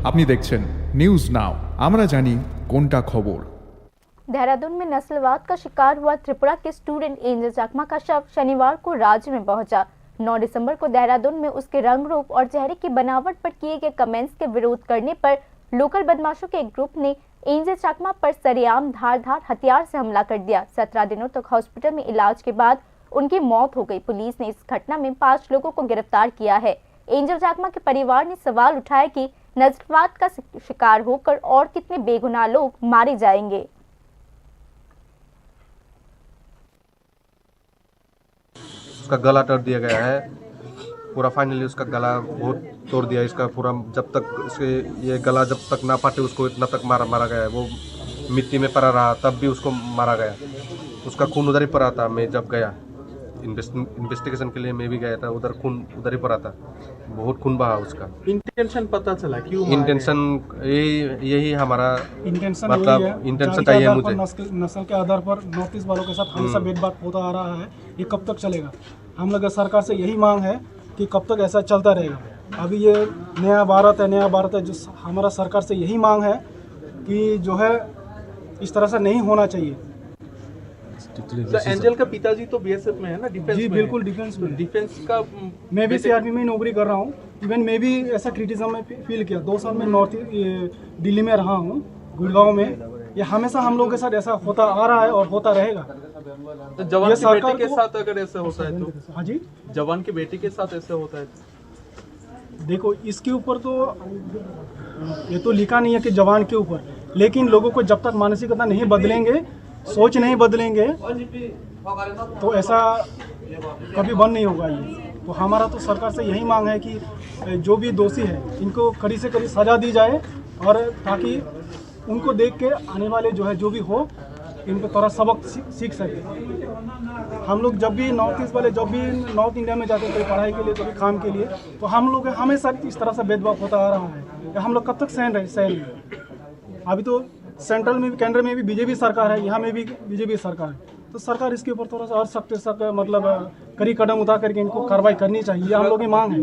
আপনি দেখছেন news now আমরা জানি কোনটা খবর। देहरादून में नस्लवाद का शिकार हुआ त्रिपुरा के स्टूडेंट एंजल चाकमा का शव शनिवार को राज्य में पहुंचा। 9 दिसंबर को देहरादून में उसके रंग रूप और चेहरे की बनावट पर किए गए कमेंट्स के विरोध करने पर लोकल बदमाशों के एक ग्रुप ने एंजल चाकमा पर सरेआम धारदार हथियार से हमला कर दिया। 17 दिनों तक हॉस्पिटल में इलाज के बाद उनकी मौत हो गई। पुलिस ने इस घटना में 5 लोगों को गिरफ्तार किया है। एंजल चाकमा के परिवार ने सवाल उठाया कि नस्लवाद का शिकार होकर और कितने बेगुनाह लोग मारे जाएंगे। उसका गला तोड़ दिया गया है पूरा, फाइनली उसका गला बहुत तोड़ दिया इसका पूरा। जब तक इसके ये गला जब तक ना फाटे उसको इतना तक मारा गया है। वो मिट्टी में पड़ा रहा तब भी उसको मारा गया। उसका खून उधर ही पड़ा था। मैं जब गया इन्वेस्टिगेशन के लिए मैं भी गया था, उधर खून उधर ही पड़ा था, बहुत खून बहा उसका। इंटेंशन पता चला क्यों? इंटेंशन यही हमारा इंटेंशन मतलब इंटेंशन चाहिए मुझे। नस्ल के आधार पर नॉर्थ ईस्ट वालों के साथ हमेशा भेदभाव होता आ रहा है, ये कब तक चलेगा? हम लोग सरकार से यही मांग है कि कब तक ऐसा चलता रहेगा। अभी ये नया भारत है जो हमारा सरकार से यही मांग है कि जो है इस तरह से नहीं होना चाहिए। तो एंजल का पिताजी तो बीएसएफ में है ना, डिफेंस जी में बिल्कुल डिफेंस में। डिफेंस का मैं भी सीआरपी में नौकरी कर रहा हूँ। इवन मैं भी ऐसा क्रिटिसिज्म में फील किया। 2 साल में दिल्ली में रहा हूँ, गुड़गांव में। ये हमेशा हम लोगों के साथ ऐसा होता आ रहा है और होता रहेगा। तो जवान की बेटी के साथ अगर ऐसा होता है तो? हाँ जी, जवान की बेटी के साथ ऐसा होता है तो? देखो इसके ऊपर तो ये तो लिखा नहीं है कि जवान के ऊपर, लेकिन लोगों को जब तक मानसिकता नहीं बदलेंगे, सोच नहीं बदलेंगे, तो ऐसा कभी बंद नहीं होगा ये। तो हमारा तो सरकार से यही मांग है कि जो भी दोषी है इनको कड़ी से कड़ी सज़ा दी जाए, और ताकि उनको देख के आने वाले जो है जो भी हो इनको थोड़ा सबक सीख सके। हम लोग जब भी नॉर्थ ईस्ट वाले जब भी नॉर्थ इंडिया में जाते हैं कोई पढ़ाई के लिए कभी काम के लिए, तो हम लोग हमेशा इस तरह से भेदभाव होता आ रहा है। हम लोग कब तक सहन रहे? अभी तो सेंट्रल में भी केंद्र में भी बीजेपी सरकार है, यहाँ में भी बीजेपी सरकार है। तो सरकार इसके ऊपर थोड़ा सा और सख्त मतलब कड़ी कदम उठा करके इनको कार्रवाई करनी चाहिए, हम लोग की मांग है।